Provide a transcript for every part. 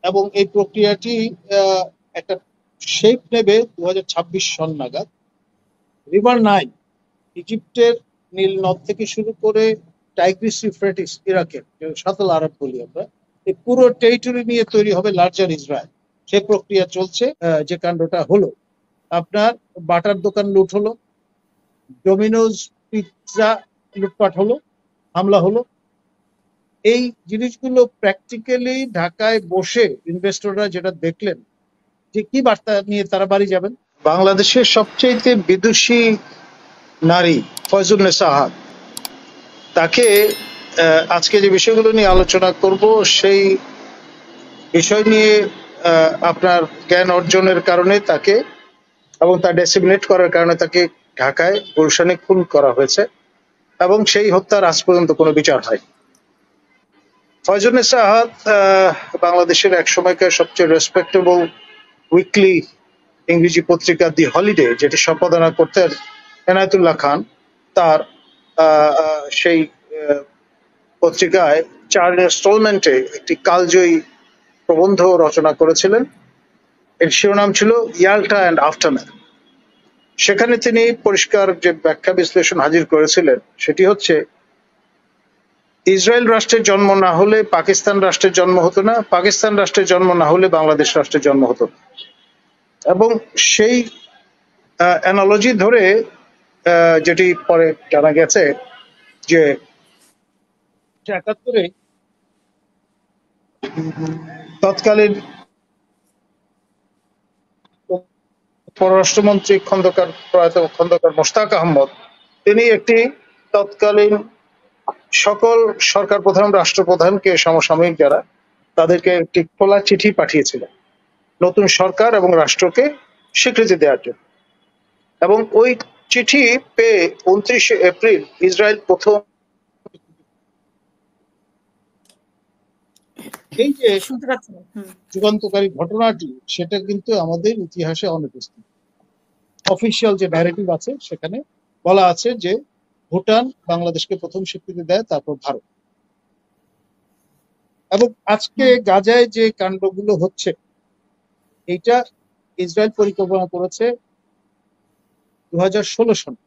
এবং এই প্রক্রিয়াটি একটা শেপ নেবে 2026 সন নাগাদ। রিভার নাইল, ইজিপ্টের নীল নদ থেকে শুরু করে টাইগ্রিস ইউফ্রেটিস, ইরাকের সাতল আরব বলি আমরা, এই পুরো টেরিটরি নিয়ে তৈরি হবে লার্জার ইসরায়েল। সেই প্রক্রিয়া চলছে। যে কাণ্ডটা হলো, আপনার বাটার দোকান লুট হলো, ডোমিনোজ পিৎজা লুটপাট হলো, হামলা হলো। এই জিনিসগুলো প্র্যাকটিক্যালি ঢাকায় বসে ইনভেস্টররা যেটা দেখলেন যে কি বার্তা নিয়ে তারা বাড়ি যাবেন। বাংলাদেশের সবচেয়ে বিদুষী নারী ফয়জুন্নেসা আহাদ, তাকে আজকে যে বিষয়গুলো নিয়ে আলোচনা করব সেই বিষয় নিয়ে আপনার জ্ঞান অর্জনের কারণে তাকে এবং তার ডেসিগনেট করার কারণে তাকে ঢাকায় গুলশানে খুন করা হয়েছে এবং সেই হত্যার আজ পর্যন্ত কোনো বিচার হয়। ফয়জুন্নেসা আহাদ বাংলাদেশের এক সময়কার সবচেয়ে রেসপেক্টেবল উইকলি ইংরেজি পত্রিকা দি হলিডে, যেটি সম্পাদনা করতেন এনায়েতুল্লাহ খান, তার সেই পত্রিকায় 4 ইনস্টলমেন্টে একটি কালজয়ী প্রবন্ধ রচনা করেছিলেন। এর শিরোনাম ছিল ইয়াল্টা অ্যান্ড আফটারম্যাথ। সেখানে তিনি পরিষ্কার যে ব্যাখ্যা বিশ্লেষণ হাজির করেছিলেন সেটি হচ্ছে, ইসরায়েল রাষ্ট্রের জন্ম না হলে পাকিস্তান রাষ্ট্রের জন্ম হতো না, পাকিস্তান রাষ্ট্রের জন্ম না হলে বাংলাদেশ রাষ্ট্রের জন্ম হতো। এবং সেই অ্যানালজি ধরে যেটি পরে জানা গেছে যে 71-এ তৎকালীন পররাষ্ট্রমন্ত্রী প্রয়াত খন্দকার মোশতাক আহমদ, তিনি একটি তৎকালীন সকল সরকার প্রধান, রাষ্ট্রপ্রধানকে, সমসাময়িক যারা, তাদেরকে একটি খোলা চিঠি পাঠিয়েছিলেন নতুন সরকার এবং রাষ্ট্রকে স্বীকৃতি দেওয়ার জন্য। এবং ওই চিঠি পেয়ে 29শে এপ্রিল ইসরায়েল প্রথম এই যে যুগান্তকারী ঘটনাটি, সেটা কিন্তু আমাদের ইতিহাসে অনুপস্থিত। অফিসিয়াল যে ন্যারেটিভ আছে সেখানে বলা আছে যে ভুটান বাংলাদেশকে প্রথম স্বীকৃতি দেয়, তারপর ভারত। এবং আজকে গাজায় যে কাণ্ডগুলো হচ্ছে, এইটা ইসরায়েল পরিকল্পনা করেছে 2016 সনে।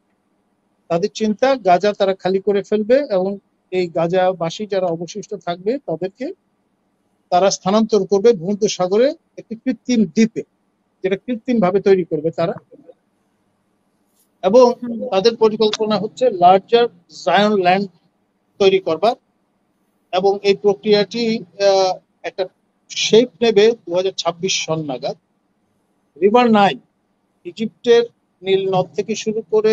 তাদের চিন্তা, গাজা তারা খালি করে ফেলবে এবং এই গাজাবাসী যারা অবশিষ্ট থাকবে তাদেরকে তারা স্থানান্তর করবে ভূমধ্যসাগরে একটি কৃত্রিম দ্বীপে, যেটা কৃত্রিম ভাবে তৈরি করবে তারা। এবং তাদের পরিকল্পনা হচ্ছে লার্জার জায়ন ল্যান্ড তৈরি করবার। এবং এই প্রক্রিয়াটি একটা শেপ নেবে 2026 সন নাগাদ। রিভার নাইল, ইজিপ্টের নীল নদ থেকে শুরু করে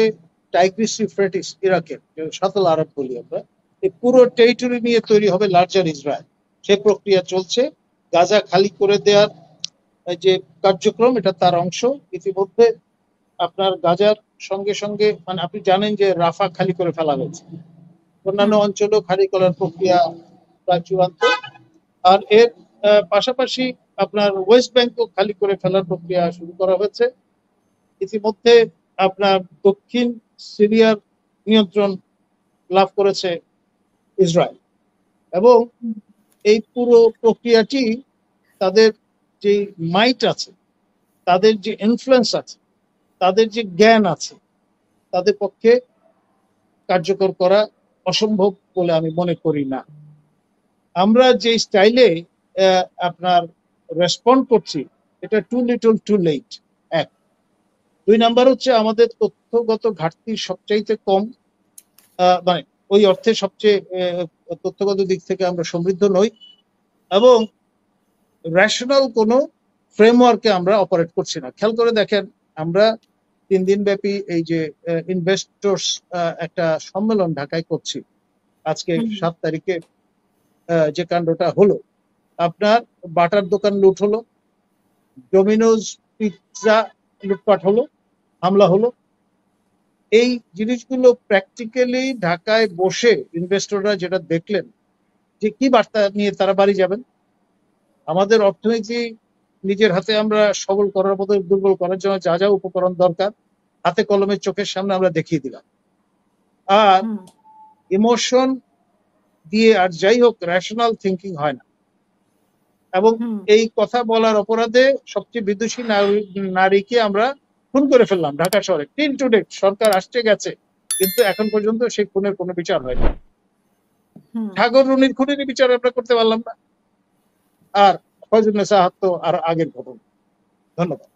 টাইগ্রিস ইউফ্রেটিস, ইরাকের সাতল আরব বলি আমরা, এই পুরো টেরিটরি নিয়ে তৈরি হবে লার্জার ইসরায়েল। সেই প্রক্রিয়া চলছে। গাজা খালি করে দেওয়ার যে কার্যক্রম, এটা তার অংশ। ইতিমধ্যে আপনার গাজার সঙ্গে সঙ্গে, মানে আপনি জানেন যে রাফা খালি করে ফেলা হয়েছে, অন্যান্য অঞ্চলও খালি করার প্রক্রিয়া প্রায় চূড়ান্ত। আর এর পাশাপাশি আপনার ওয়েস্ট ব্যাংকও খালি করে ফেলার প্রক্রিয়া শুরু করা হয়েছে। ইতিমধ্যে আপনার দক্ষিণ সিরিয়ার নিয়ন্ত্রণ লাভ করেছে ইসরায়েল। এবং এই পুরো প্রক্রিয়াটি তাদের যে মাইট আছে, তাদের যে ইনফ্লুয়েন্স আছে, তাদের যে জ্ঞান আছে, তাদের পক্ষে কার্যকর করা অসম্ভব বলে আমি মনে করি না। আমরা যে স্টাইলে আপনার রেসপন্ড করছি, এটা টু লিটল টু লেট। এক। 2 নাম্বার হচ্ছে আমাদের তথ্যগত ঘাটতি সবচাইতে কম, মানে ওই অর্থে সবচেয়ে তথ্যগত দিক থেকে আমরা সমৃদ্ধ নই, এবং রেশনাল কোনো ফ্রেমওয়ার্কে আমরা অপারেট করছি না। খেয়াল করে দেখেন, আমরা 3 দিন ব্যাপী এই যে ইনভেস্টর্স একটা সম্মেলন ঢাকায় করছি, আজকে 7 তারিখে যে কাণ্ডটা হলো, আপনার বাটার দোকান লুট হলো, ডোমিনোজ পিৎজা লুটপাট হলো, হামলা হলো। এই জিনিসগুলো প্র্যাকটিক্যালি ঢাকায় বসে ইনভেস্টররা যেটা দেখলেন যে কি বার্তা নিয়ে তারা বাড়ি যাবেন। আমাদের অর্থনীতি নিজের হাতে আমরা সবল করার মতো, দুর্বল করার জন্য যা যা উপকরণ দরকার হাতে কলমে চোখের সামনে আমরা দেখিয়ে দিলাম। আর ইমোশন দিয়ে আর যাই হোক রেশনাল থিঙ্কিং হয় না। এবং হুম এই কথা বলার অপরাধে সবচেয়ে বিদুষী নারীকে আমরা খুন করে ফেললাম ঢাকা শহরে। টিল টু ডেট সরকার আসছে গেছে, কিন্তু এখন পর্যন্ত সেই খুনের কোনো বিচার হয়নি। হুম সাগর রুনির খুনেরই বিচার আমরা করতে পারলাম না। আর ফয়জুন্নেসা আহাদ তো আর আগের ঘটনা। ধন্যবাদ।